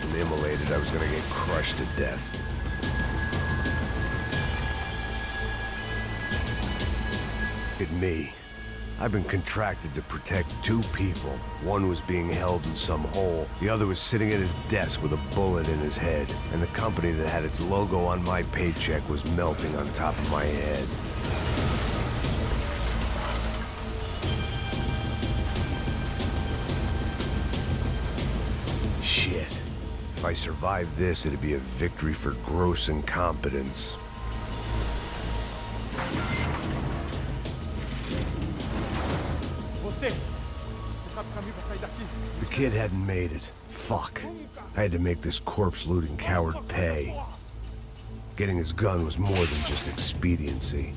wasn't immolated, I was gonna get crushed to death. Look at me. I've been contracted to protect two people. One was being held in some hole. The other was sitting at his desk with a bullet in his head. And the company that had its logo on my paycheck was melting on top of my head. Shit. If I survived this, it'd be a victory for gross incompetence. The kid hadn't made it. Fuck. I had to make this corpse-looting coward pay. Getting his gun was more than just expediency.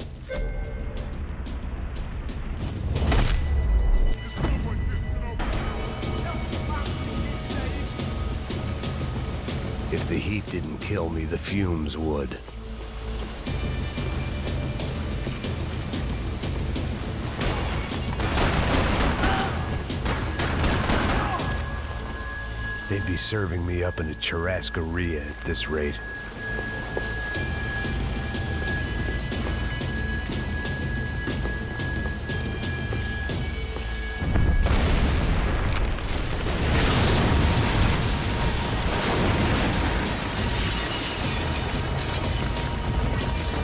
If the heat didn't kill me, the fumes would. They'd be serving me up in a churrascaria at this rate.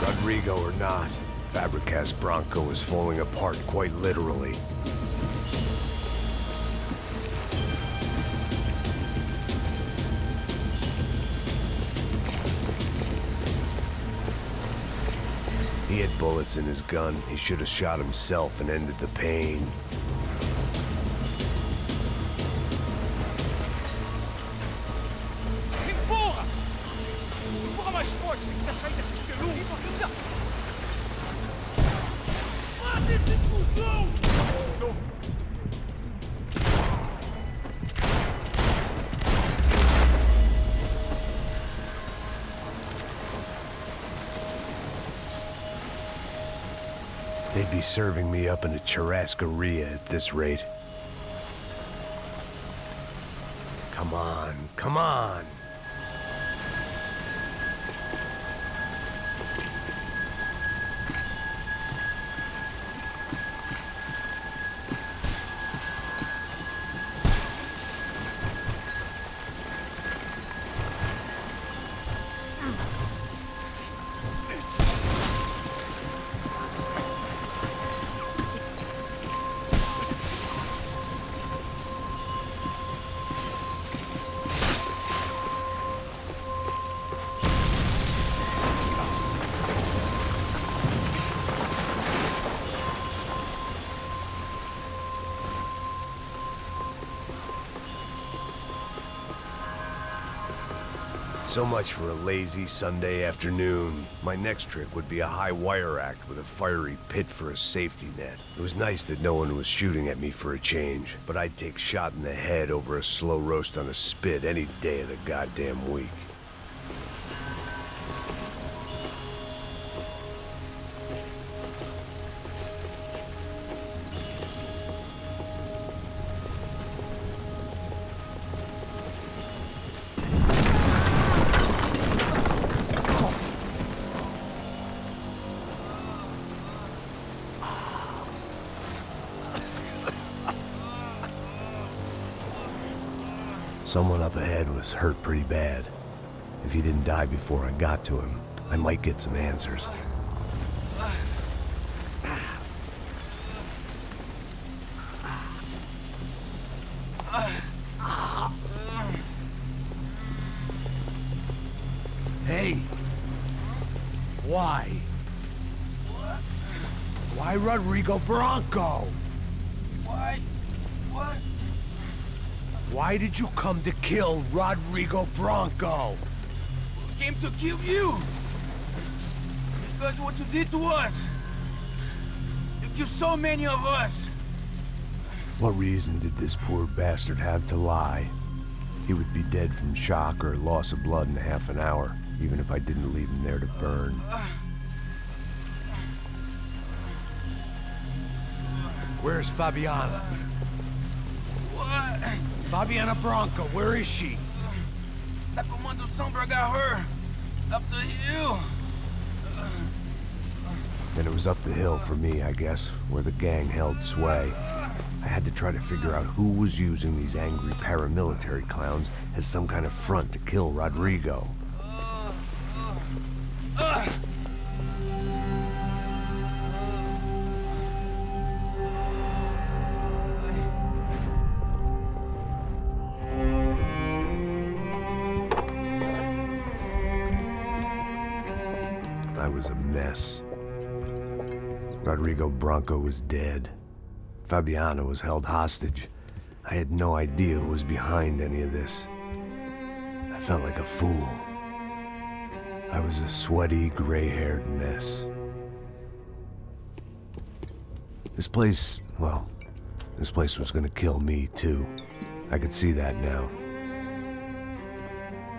Rodrigo or not, Fabricas Bronco was falling apart quite literally. He had bullets in his gun. He should have shot himself and ended the pain. They'd be serving me up in a churrascaria at this rate. Come on, come on! So much for a lazy Sunday afternoon. My next trick would be a high wire act with a fiery pit for a safety net. It was nice that no one was shooting at me for a change, but I'd take shot in the head over a slow roast on a spit any day of the goddamn week. Someone up ahead was hurt pretty bad. If he didn't die before I got to him, I might get some answers. Hey! Why? Why Rodrigo Bronco? Why? What? Why did you come to kill Rodrigo Bronco? We came to kill you! Because what you did to us! You killed so many of us! What reason did this poor bastard have to lie? He would be dead from shock or loss of blood in half an hour, even if I didn't leave him there to burn. Where's Fabiana? What? Fabiana Bronco, where is she? Sombra got her. Up the hill. Then it was up the hill for me, I guess, where the gang held sway. I had to try to figure out who was using these angry paramilitary clowns as some kind of front to kill Rodrigo. I was a mess. Rodrigo Bronco was dead. Fabiana was held hostage. I had no idea who was behind any of this. I felt like a fool. I was a sweaty, gray-haired mess. This place, well, this place was gonna kill me too. I could see that now.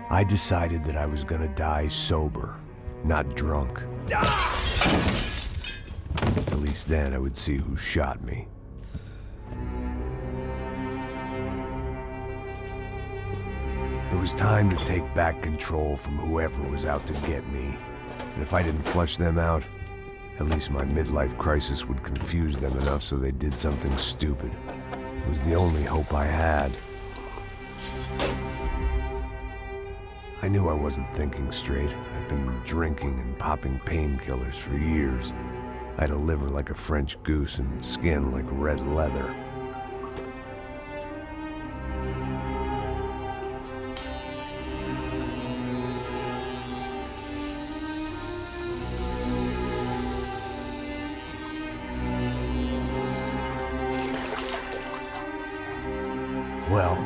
I decided that I was gonna die sober, not drunk. At least then I would see who shot me. It was time to take back control from whoever was out to get me. And if I didn't flush them out, at least my midlife crisis would confuse them enough so they did something stupid. It was the only hope I had. I knew I wasn't thinking straight. I'd been drinking and popping painkillers for years. I had a liver like a French goose and skin like red leather. Well,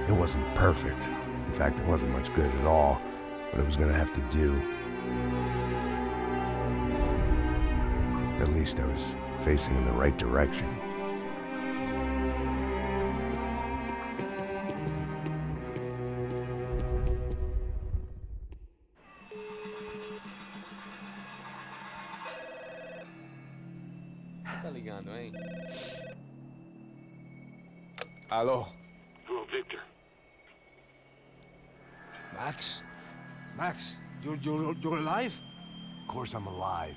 it wasn't perfect. In fact, it wasn't much good at all, but it was gonna have to do. At least I was facing in the right direction. Tá ligando, hein? Alô? Hello, Victor. Max? Max, you're alive? Of course I'm alive.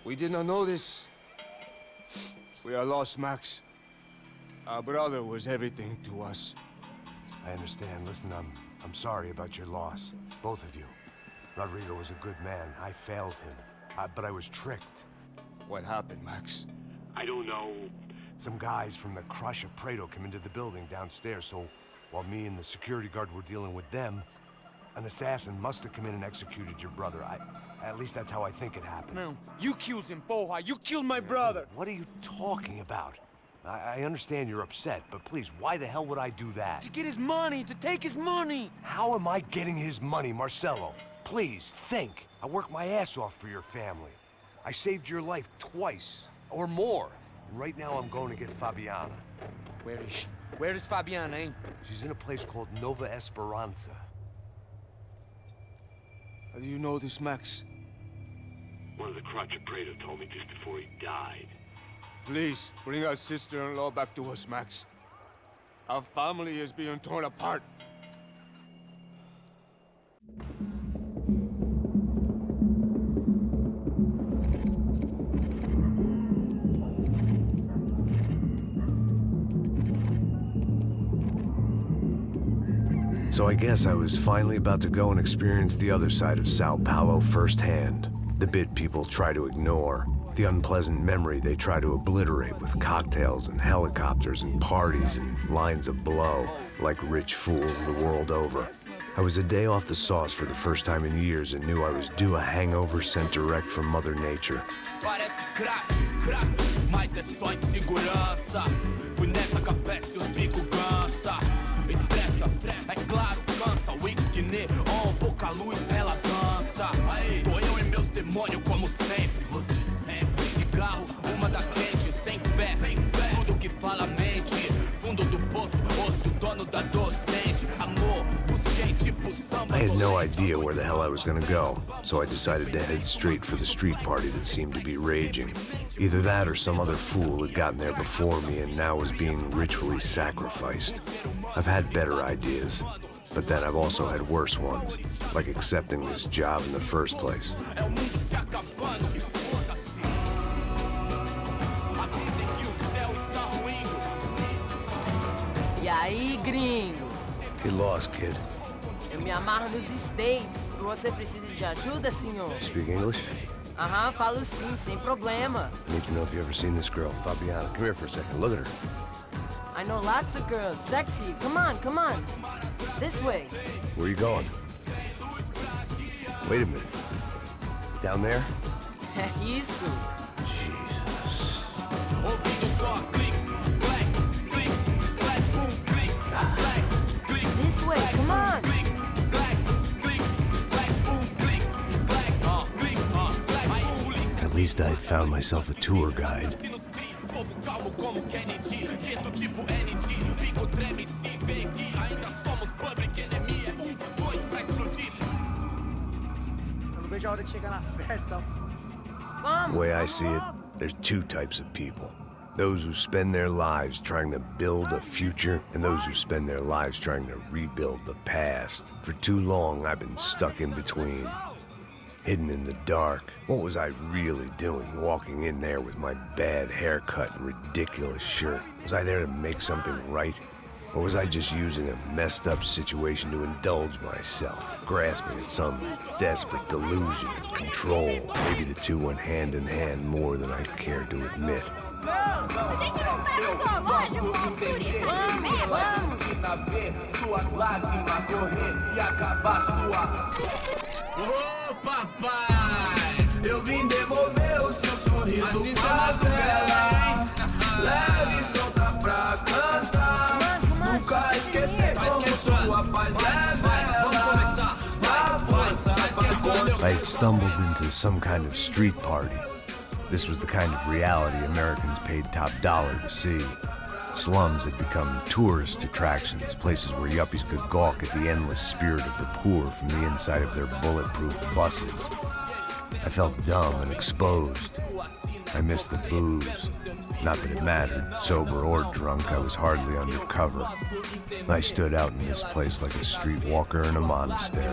We did not know this. We are lost, Max. Our brother was everything to us. I understand. Listen, I'm sorry about your loss. Both of you. Rodrigo was a good man. I failed him. But I was tricked. What happened, Max? I don't know. Some guys from the Crush of Prado came into the building downstairs, so while me and the security guard were dealing with them, an assassin must have come in and executed your brother. At least that's how I think it happened. No, you killed him, Porra. You killed my brother. What are you talking about? I understand you're upset, but please, why the hell would I do that? To get his money, to take his money. How am I getting his money, Marcelo? Please, think. I worked my ass off for your family. I saved your life twice, or more. Right now, I'm going to get Fabiana. Where is she? Where is Fabiana, eh? She's in a place called Nova Esperanza. How do you know this, Max? One of the Crotch of Prado told me just before he died. Please, bring our sister-in-law back to us, Max. Our family is being torn apart. So I guess I was finally about to go and experience the other side of Sao Paulo firsthand. The bit people try to ignore. The unpleasant memory they try to obliterate with cocktails and helicopters and parties and lines of blow, like rich fools the world over. I was a day off the sauce for the first time in years and knew I was due a hangover sent direct from Mother Nature. Parece crack, crack, mas é só insegurança. Fui nessa capete, os bico cansa. Expressa, é claro, cansa. Whisky neon, pouca luz, ela dança. Tô eu e meus demônios como sempre. Você sempre. Cigarro, uma da frente, sem fé. Tudo que fala mente. Fundo do poço, osso, dono da docente. Amor, busquei tipo samba. I had no idea where the hell I was gonna go, so I decided to head straight for the street party that seemed to be raging. Either that or some other fool had gotten there before me and now was being ritually sacrificed. I've had better ideas. But then I've also had worse ones, like accepting this job in the first place. É o mundo se acabando e foda-se. Avisem que o céu está ruindo. E aí, gringo? Get lost, kid. Eu me amarro nos States. Você precisa de ajuda, senhor? Speak English? Aham, falo sim, sem problema. Need to know if you ever seen this girl, Fabiana. Come here for a second. Look at her. I know lots of girls. Sexy. Come on, come on. This way. Where are you going? Wait a minute. Down there? É isso. Jesus. Ouvindo só clique, black, clique, black, boom, clique, black, clique. This way, come on. Clique, black, clique, black, boom, clique, black, clique, black. Aí polícia. At least I'd found myself a tour guide. Se nos vi, povo calmo como Kennedy, jeito tipo ND, pico treme se vê que ainda somos public enemy. É 1, 2 pra explodir. Eu não vejo a hora de chegar na festa. The way I see it, there's two types of people. Those who spend their lives trying to build a future, and those who spend their lives trying to rebuild the past. For too long, I've been stuck in between. Hidden in the dark. What was I really doing, walking in there with my bad haircut and ridiculous shirt? Was I there to make something right? Or was I just using a messed up situation to indulge myself, grasping at some desperate delusion of control? Maybe the two went hand in hand more than I cared to admit. A gente não tá no zoológico, por isso vamos! Saber suas lágrimas correr e acabar sua. Ô papai, eu vim devolver o seu sorriso favela. Leve e solta pra cantar. Nunca esquecer como sua paz é bela. A força pra I had stumbled into some kind of street party. This was the kind of reality Americans paid top dollar to see. Slums had become tourist attractions, places where yuppies could gawk at the endless spirit of the poor from the inside of their bulletproof buses. I felt dumb and exposed. I missed the booze. Not that it mattered, sober or drunk, I was hardly undercover. I stood out in this place like a streetwalker in a monastery.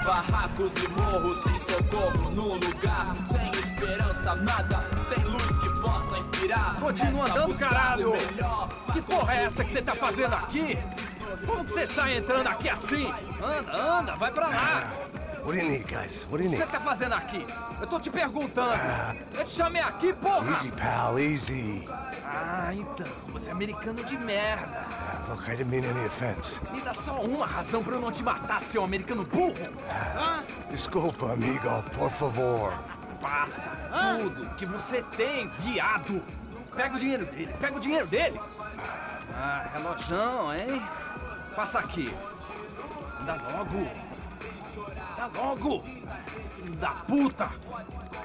Barracos e morros sem socorro no lugar, sem esperança, nada, sem luz que possa inspirar. Continua andando, caralho! Que porra é essa que você tá fazendo aqui? Como que você sai entrando aqui assim? Anda, anda, vai pra lá! What do you need, guys? What do you O que need? você tá fazendo aqui? Eu tô te perguntando! Eu te chamei aqui, porra! Easy, pal, easy. Ah, então, você é americano de merda! Look, I didn't mean any offense. Me dá só uma razão pra eu não te matar, seu americano burro! Desculpa, amigo, por favor. Passa tudo que você tem, viado! Pega o dinheiro dele, pega o dinheiro dele! Ah, relojão, hein? Passa aqui. Dá logo! Dá logo! Filho da puta!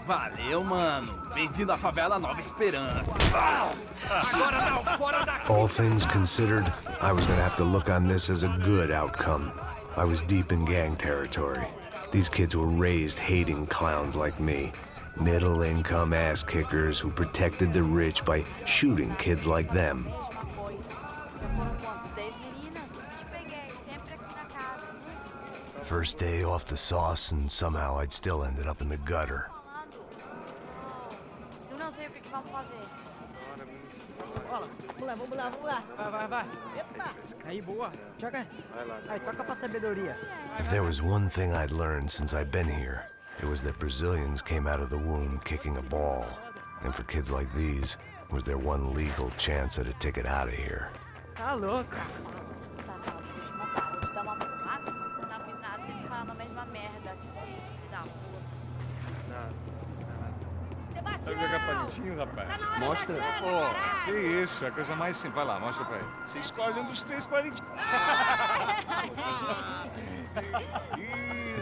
Valeu, mano. Bem-vindo à favela Nova Esperança. Agora não, fora daqui! All things considered, I was gonna have to look on this as a good outcome. I was deep in gang territory. These kids were raised hating clowns like me. Middle-income ass-kickers who protected the rich by shooting kids like them. First day off the sauce, and somehow I'd still ended up in the gutter. Eu não sei o que vamos fazer. Vamos lá. Vai. Epa! Aí, boa. Joga. Aí, toca pra sabedoria. If there was one thing I'd learned since I'd been here, it was that Brazilians came out of the womb kicking a ball. And for kids like these, was their one legal chance at a ticket out of here. Tá louco. Safado, vou te matar. Vou te dar uma porrada. Eu não fiz nada, você fala a mesma merda. Filho da puta. Sabe jogar palitinho, rapaz? Tá na hora Mostra. da cena, Pô, caralho. que isso, é a coisa mais simples. Vai lá, mostra pra ele. Você escolhe um dos 3 palitinhos.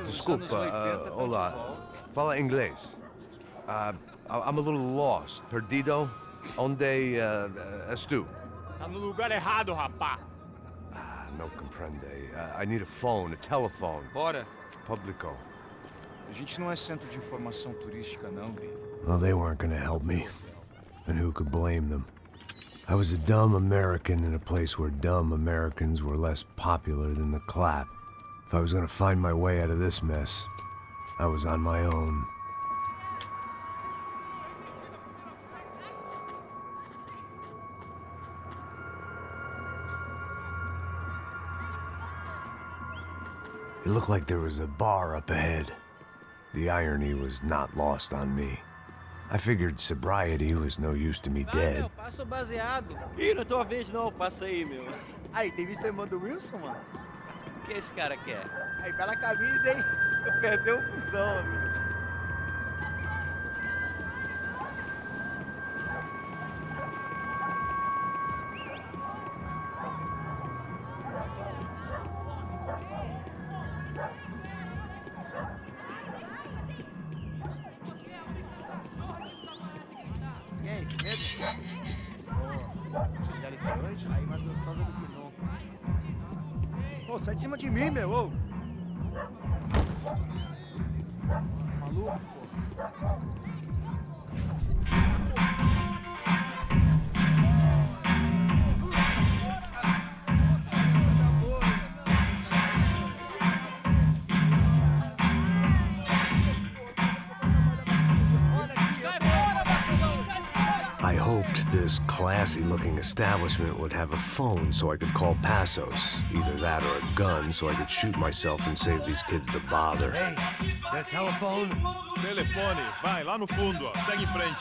Desculpa, olá. Fala inglês. I'm a little lost. Perdido? Onde és tu? Tá no lugar errado, rapá. No comprende. I need a phone, a telephone. Bora. Publico. A gente não é centro de informação turística, não, gringo. Well, they weren't gonna help me. And who could blame them? I was a dumb American in a place where dumb Americans were less popular than the clap. If I was gonna find my way out of this mess, I was on my own. It looked like there was a bar up ahead. The irony was not lost on me. I figured sobriety was no use to me dead. Meu, passa o baseado. Ih, não é tua vez não, passa aí, meu. Aí, tem visto a irmã do Wilson, mano? O que esse cara quer? Aí, bela camisa, hein? Perdeu o fusão, amigo. E aí, medo? Pô, tigela de hoje? Aí, mais gostosa do que nunca. Ô, sai de cima de mim, meu, ô! Maluco, pô. I hoped this classy-looking establishment would have a phone so I could call Passos. Either that or a gun so I could shoot myself and save these kids the bother. Hey, that telephone? Telefone, vai lá no fundo, ó. Segue em frente.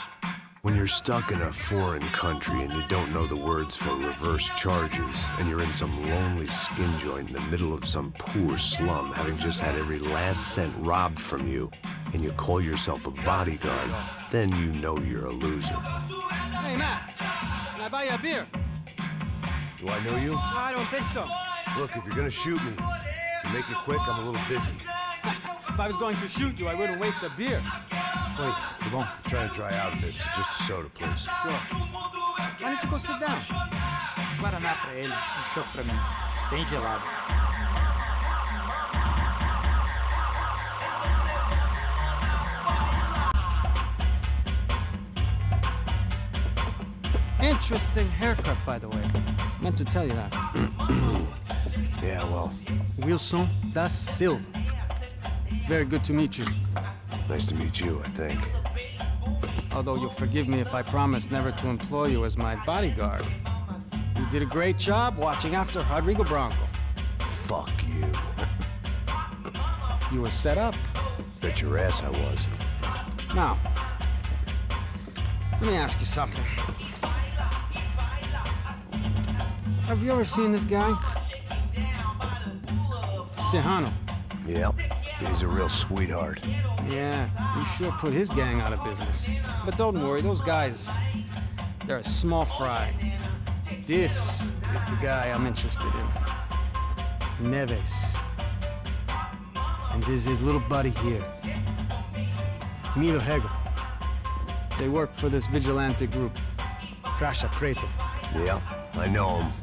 When you're stuck in a foreign country and you don't know the words for reverse charges, and you're in some lonely skin joint in the middle of some poor slum, having just had every last cent robbed from you, and you call yourself a bodyguard, then you know you're a loser. Hey, Matt. Can I buy you a beer? Do I know you? I don't think so. Look, if you're gonna shoot me, you make it quick, I'm a little busy. If I was going to shoot you, I wouldn't waste a beer. Wait, come on. I'm trying to dry out a bit, so just a soda, please. Sure. Why don't you go sit down? Guaraná pra ele, choque pra mim. Bem gelado. Interesting haircut, by the way. Meant to tell you that. Yeah, well, Wilson da Silva. Very good to meet you. nice to meet you, I think. Although you'll forgive me if I promise never to employ you as my bodyguard. You did a great job watching after Rodrigo Bronco. Fuck you. You were set up. Bet your ass I was. Now, let me ask you something. Have you ever seen this guy? Serrano. Yep, he's a real sweetheart. Yeah, he sure put his gang out of business. But don't worry, those guys, they're a small fry. This is the guy I'm interested in. Neves. And this is his little buddy here. Milo Hegel. They work for this vigilante group, Crasha Preto. Yeah, I know him.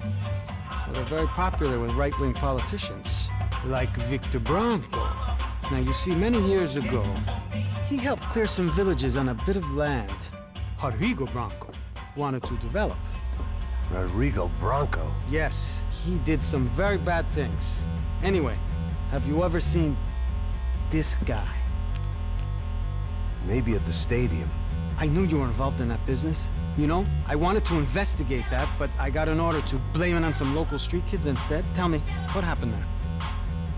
Well, they're very popular with right-wing politicians, like Victor Bronco. Now, you see, many years ago, he helped clear some villages on a bit of land Rodrigo Bronco wanted to develop. Rodrigo Bronco? Yes, he did some very bad things. Anyway, have you ever seen this guy? Maybe at the stadium. I knew you were involved in that business. You know, I wanted to investigate that, but I got an order to blame it on some local street kids instead. Tell me, what happened there?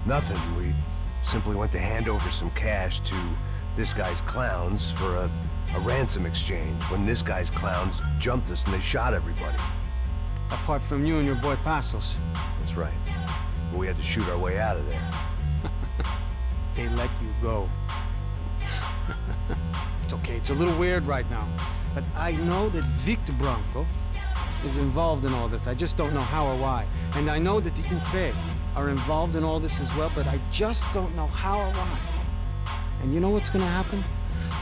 Nothing. We simply went to hand over some cash to this guy's clowns for a ransom exchange when this guy's clowns jumped us and they shot everybody. Apart from you and your boy Passos. That's right. But we had to shoot our way out of there. They let you go. It's okay, it's a little weird right now. But I know that Victor Bronco is involved in all this. I just don't know how or why. And I know that the UFE are involved in all this as well, but I just don't know how or why. And you know what's gonna happen?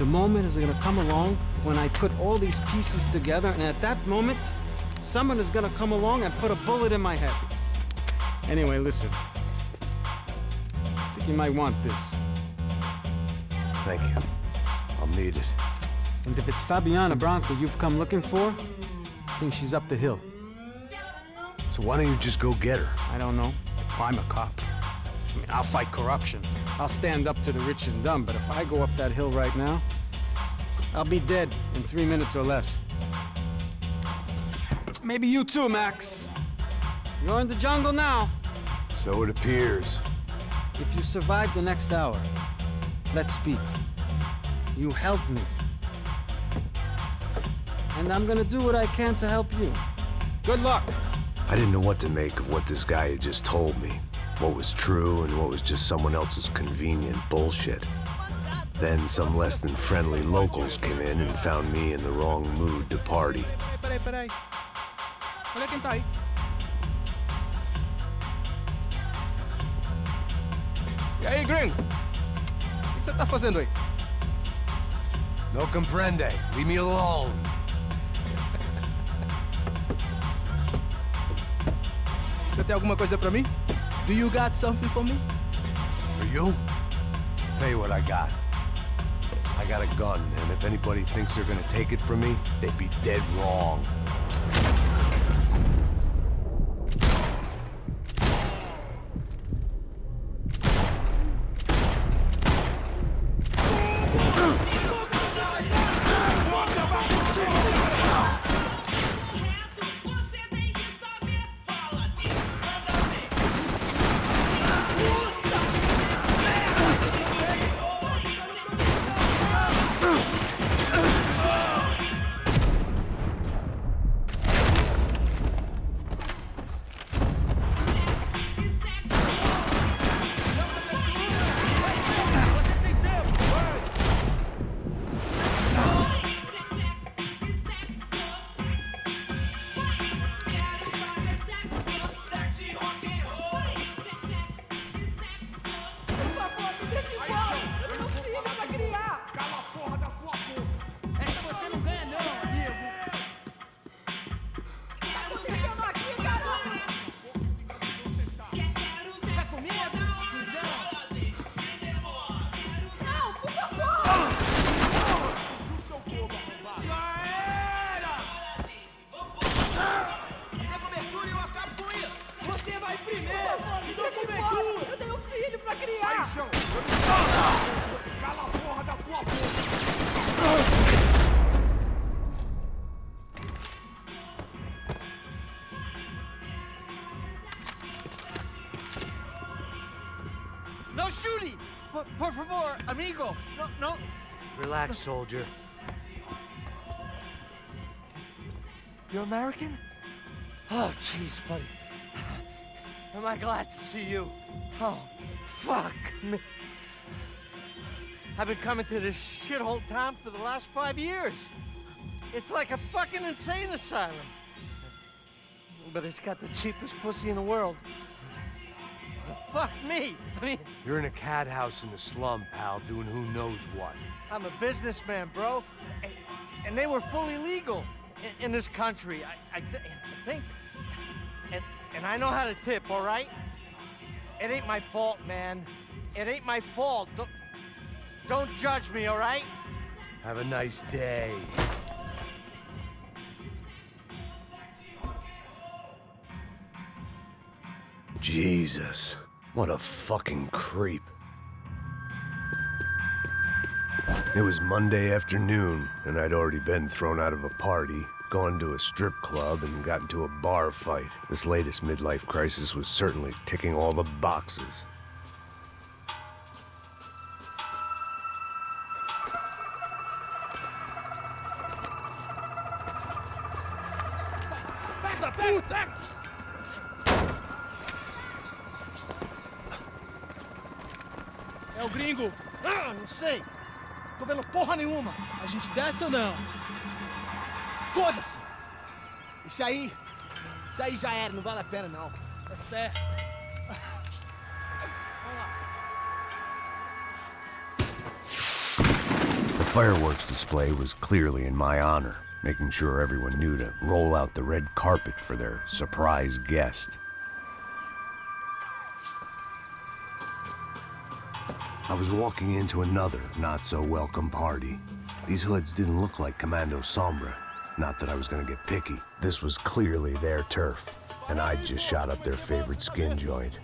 The moment is gonna come along when I put all these pieces together, and at that moment, someone is gonna come along and put a bullet in my head. Anyway, listen. I think you might want this. Thank you. I'll need it. And if it's Fabiana Bronco you've come looking for, think she's up the hill. So why don't you just go get her? I don't know. I'm a cop. I mean, I'll fight corruption. I'll stand up to the rich and dumb, but if I go up that hill right now, I'll be dead in 3 minutes or less. Maybe you too, Max. You're in the jungle now. So it appears. If you survive the next hour, let's speak. You help me. And I'm gonna do what I can to help you. Good luck. I didn't know what to make of what this guy had just told me. What was true and what was just someone else's convenient bullshit. Then some less than friendly locals came in and found me in the wrong mood to party. Peraí. Olha quem tá aí. E aí, gringo? O que você tá fazendo aí? No comprende. Leave me alone. Você tem alguma coisa pra mim? Do you got something for me? For you? I'll tell you what I got. I got a gun, and if anybody thinks they're gonna take it from me, they'd be dead wrong. No shooting! Por favor, amigo! No. Relax, soldier. You're American? Oh, jeez, buddy. Am I glad to see you? Oh, fuck me. I've been coming to this shithole town for the last 5 years. It's like a fucking insane asylum. But it's got the cheapest pussy in the world. Fuck me! I mean... You're in a cat house in the slum, pal, doing who knows what. I'm a businessman, bro. And they were fully legal in this country. I think... And I know how to tip, all right? It ain't my fault, man. It ain't my fault. Don't judge me, all right? Have a nice day. Jesus, what a fucking creep. It was Monday afternoon, and I'd already been thrown out of a party, gone to a strip club, and got into a bar fight. This latest midlife crisis was certainly ticking all the boxes. Da puta! É o gringo! Ah, não sei! Tô vendo porra nenhuma! A gente desce ou não? Foda-se! Isso aí já era, não vale a pena não. Tá certo. The fireworks display was clearly in my honor, making sure everyone knew to roll out the red carpet for their surprise guest. I was walking into another not-so-welcome party. These hoods didn't look like Commando Sombra. Not that I was gonna get picky. This was clearly their turf, and I'd just shot up their favorite skin joint.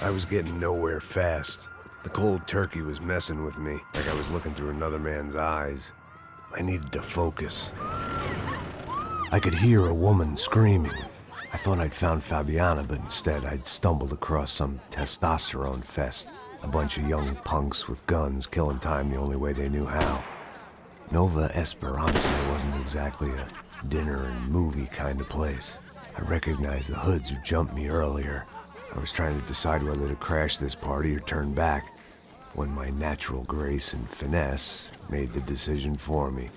I was getting nowhere fast. The cold turkey was messing with me, like I was looking through another man's eyes. I needed to focus. I could hear a woman screaming. I thought I'd found Fabiana, but instead I'd stumbled across some testosterone fest. A bunch of young punks with guns killing time the only way they knew how. Nova Esperanza wasn't exactly a dinner and movie kind of place. I recognized the hoods who jumped me earlier. I was trying to decide whether to crash this party or turn back, when my natural grace and finesse made the decision for me.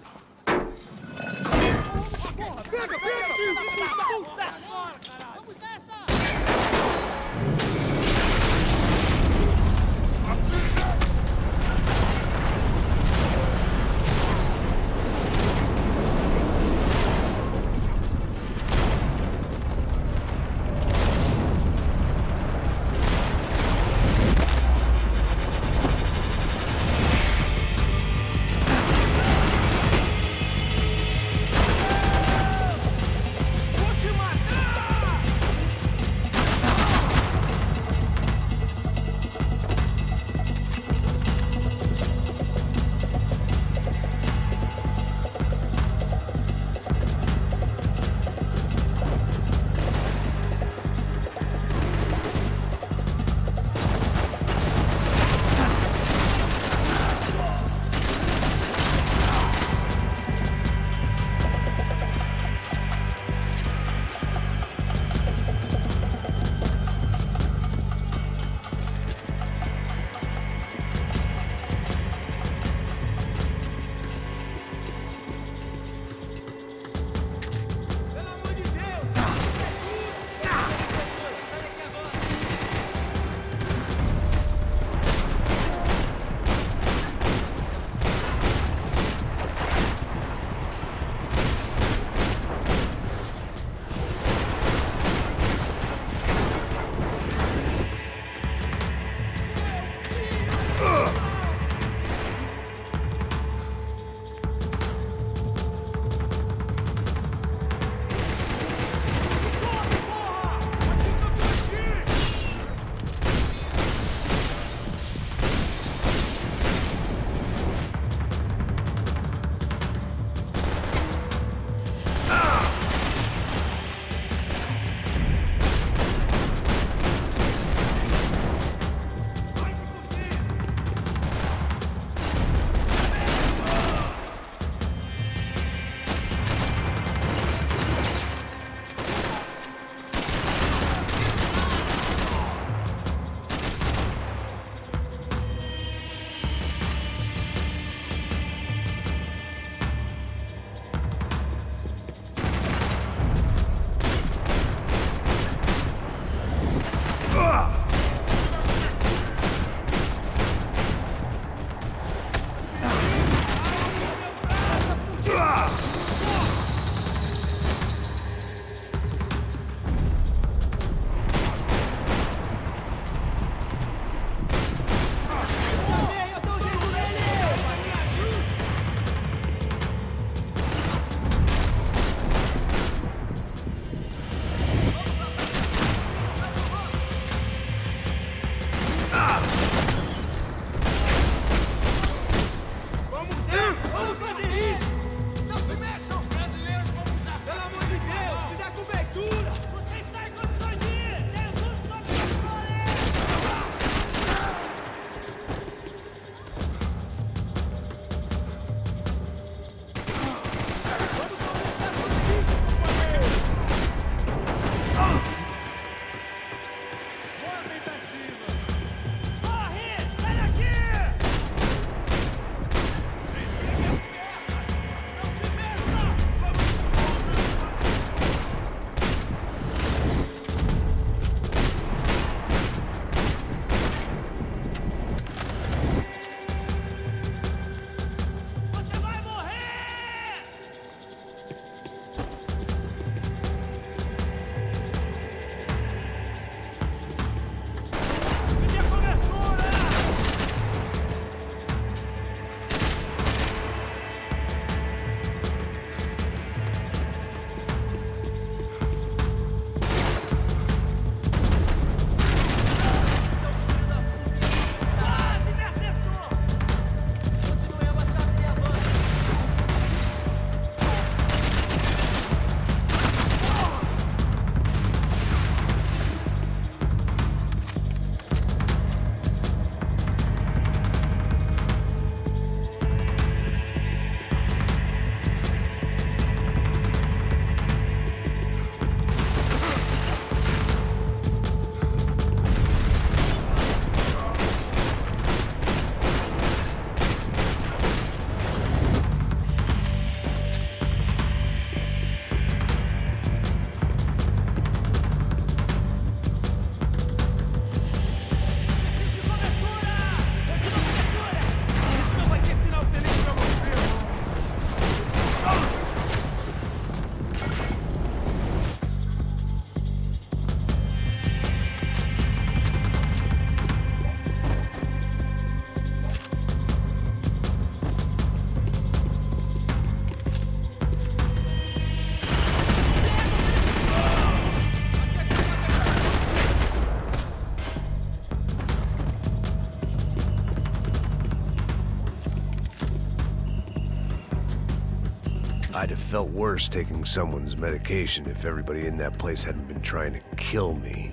I'd have felt worse taking someone's medication if everybody in that place hadn't been trying to kill me.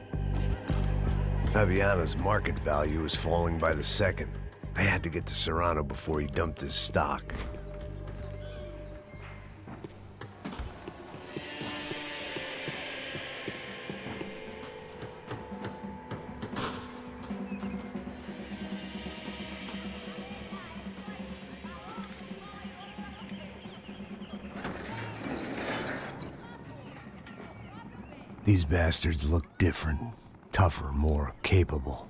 Fabiano's market value was falling by the second. I had to get to Serrano before he dumped his stock. These bastards looked different, tougher, more capable.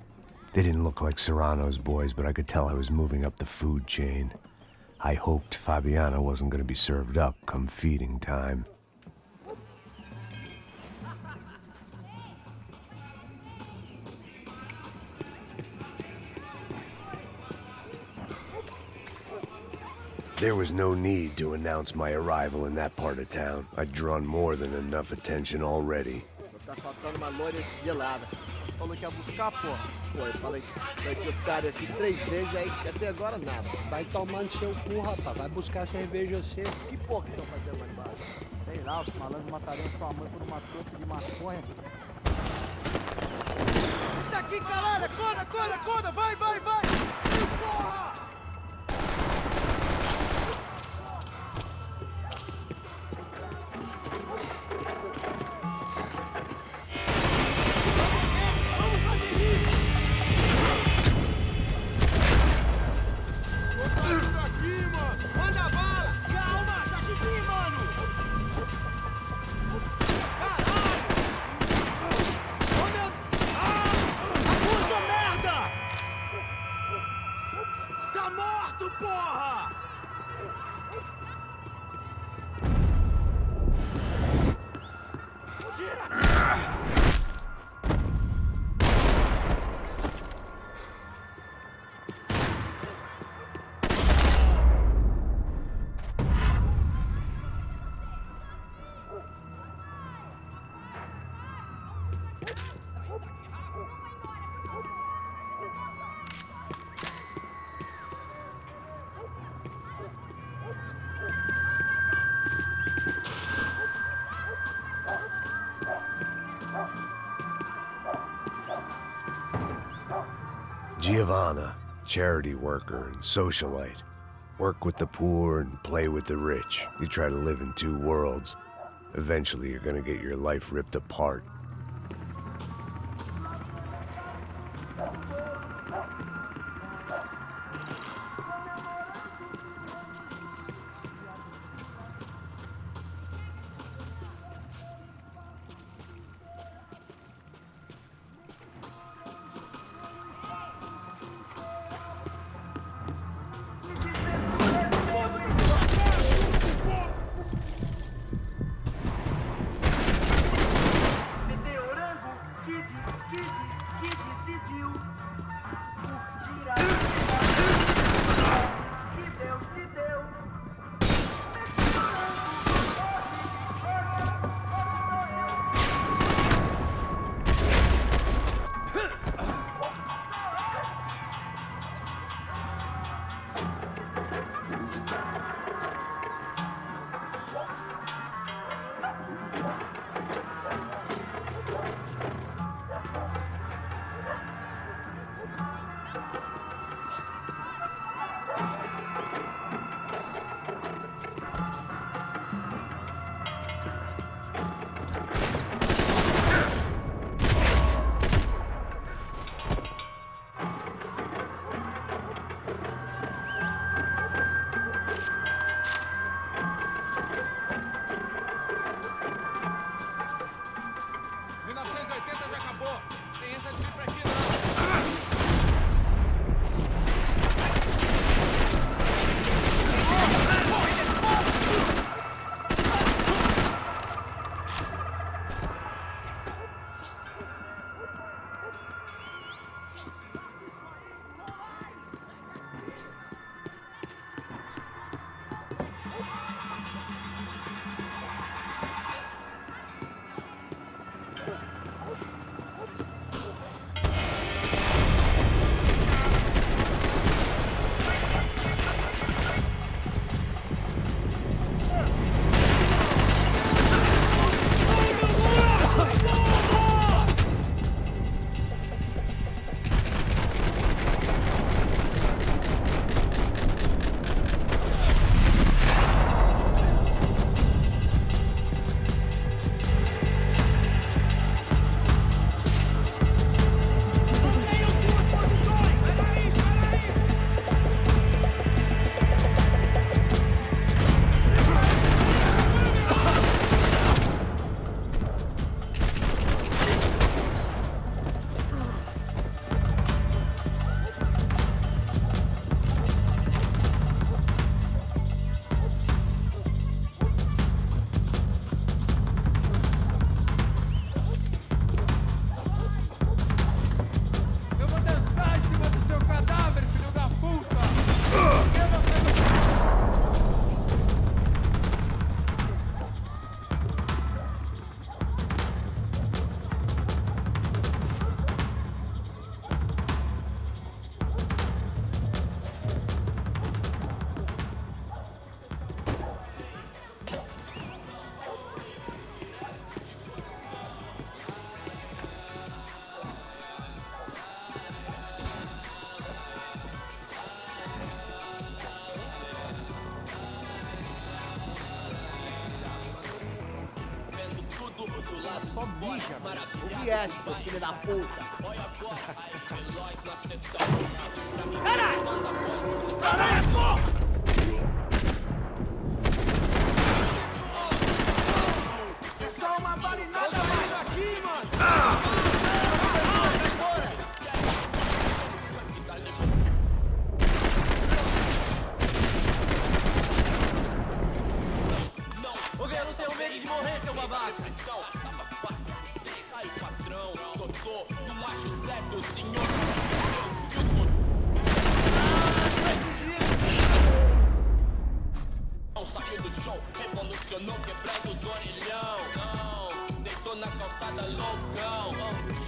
They didn't look like Serrano's boys, but I could tell I was moving up the food chain. I hoped Fabiano wasn't going to be served up come feeding time. There was no need to announce my arrival in that part of town. I'd drawn more than enough attention already. Tá faltando uma loira gelada. Você falou que ia buscar, porra? Pô, eu falei que esse otário aqui 3 vezes aí, até agora nada. Vai tomando seu cu, rapaz. Vai buscar cerveja você. Que porra que estão fazendo lá embaixo? Sei lá, os malandros matariam sua mãe por uma troca de maconha. Daqui, caralho! Acorda! Vai! Porra! Giovanna, charity worker and socialite. Work with the poor and play with the rich. You try to live in 2 worlds. Eventually, you're gonna get your life ripped apart. só mija, mano. Ouvi essa, seu filho da puta. Caralho! Caralho, porra! É só uma balinada mais aqui, mano! Ô, eu não tenho medo de morrer, seu babaca! Aí, patrão, doutor, não acho certo, senhor. Saiu do show, revolucionou, quebrando os orelhão. Não, deitou na calçada loucão.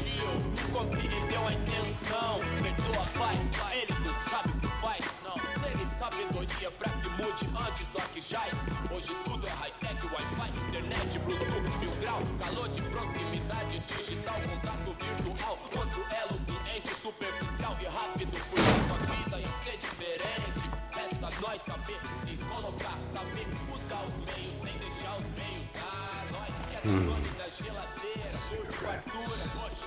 Tio, compreendeu a intenção. Perdoa, pai, eles não sabem o que faz. Não, eles sabedoria pra que mude antes do que jaz. Hoje tudo é high-tech, Wi-Fi, internet, Bluetooth, 1000 grau. Calor de proximidade digital, contato virtual. Outro elo doente, superficial e rápido. Cuidar com a vida e ser diferente. Resta nós saber se colocar, saber usar os meios sem deixar os meios. Nós que é dono da geladeira, puxa fartura,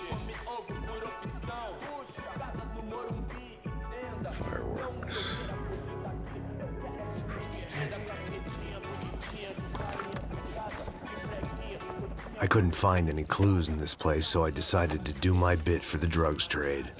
come ovo por opção, puxa casa do Morumbi, entenda. Não que eu queira fugir daqui, eu quero é renda pra pretinha, bonitinha, de farinha, picada, de freguinha. I couldn't find any clues in this place, so I decided to do my bit for the drugs trade.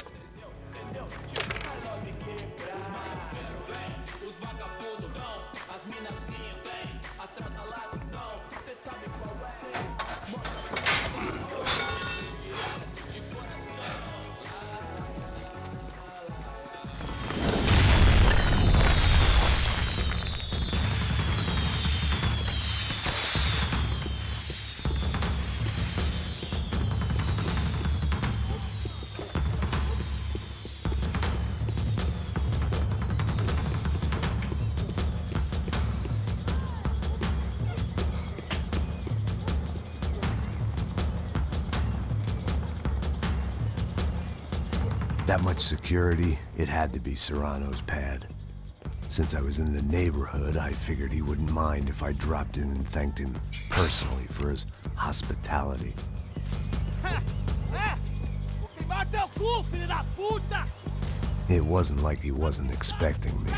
That much security, it had to be Serrano's pad. Since I was in the neighborhood, I figured he wouldn't mind if I dropped in and thanked him personally for his hospitality. It wasn't like he wasn't expecting me.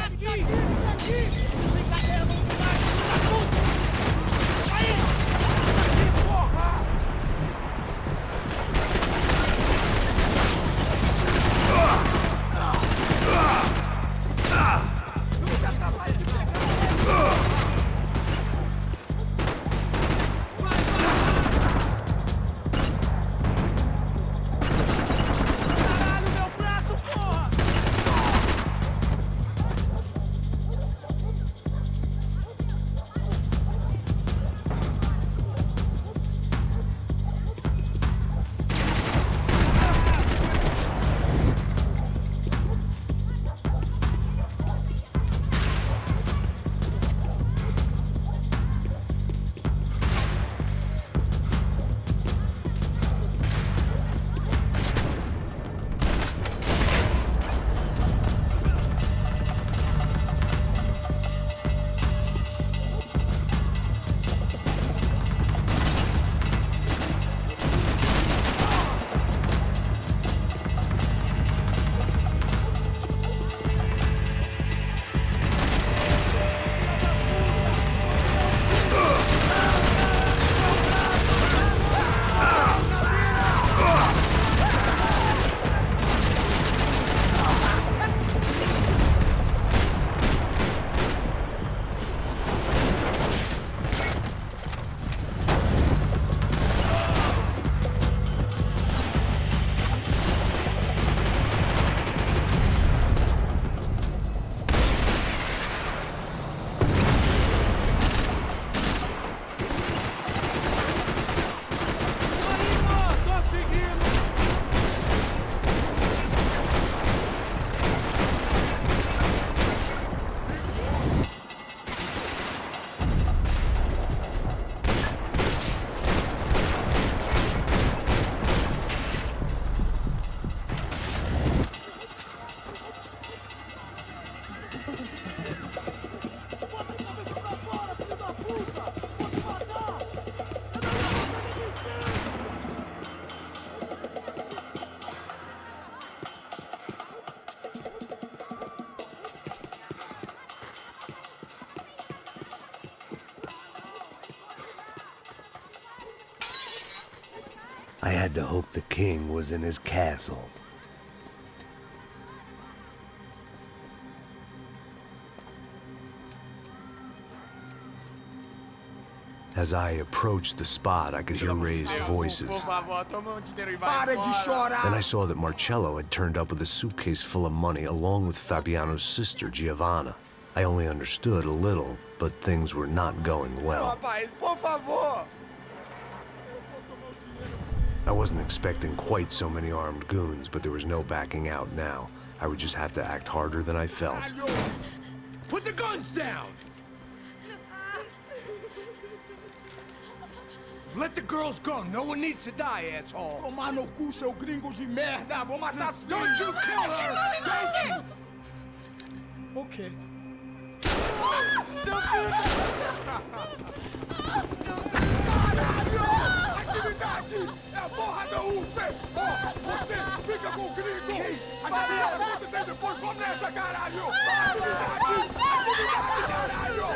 I had to hope the king was in his castle. As I approached the spot, I could hear raised voices. Then I saw that Marcello had turned up with a suitcase full of money along with Fabiano's sister, Giovanna. I only understood a little, but things were not going well. I wasn't expecting quite so many armed goons, but there was no backing out now. I would just have to act harder than I felt. Put the guns down! Let the girls go. No one needs to die, asshole. Tomar no cu, seu gringo de merda! Vou matar sim! Don't you kill her! Don't you! Ok. Caralho! Atividade! É a porra da UFE! Ó, você fica com o gringo! A galera conta até depois, vamos nessa, caralho! Atividade! Atividade, caralho!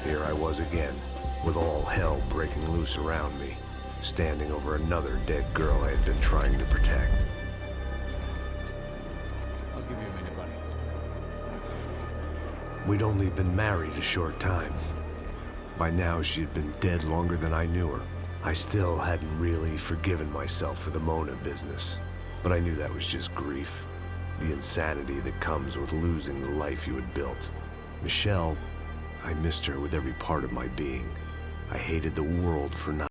Here I was again, with all hell breaking loose around me, standing over another dead girl I had been trying to protect. I'll give you a minute, buddy. We'd only been married a short time. By now, she had been dead longer than I knew her. I still hadn't really forgiven myself for the Mona business, but I knew that was just grief. The insanity that comes with losing the life you had built. Michelle, I missed her with every part of my being. I hated the world for not...